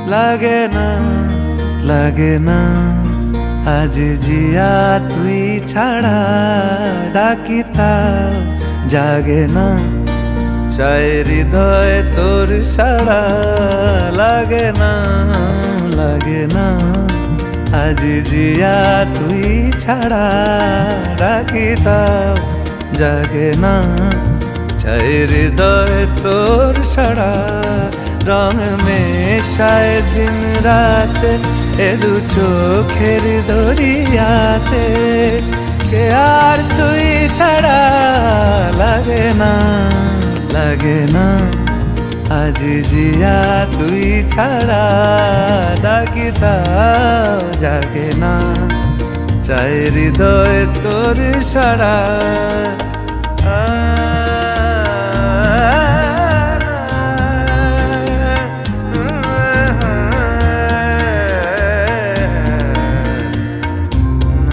লাগে না লাগে না আজ জিয়া তুই ছাড়া ডাকি তাও জাগে না চাই হৃদয় তোর সাড়া লাগে না লাগে না আজ জিয়া তুই ছাড়া ডাকি তাও জাগে না চাই হৃদয় তোর সাড়া রং মেশায় দিন রাতে এ দু চোখের দরিয়াতে কে আর তুই ছাড়া লাগে না লাগে না আজ জিয়া তুই ছাড়া ডাকি তাও জাগে না চাই হৃদয় তোর সাড়া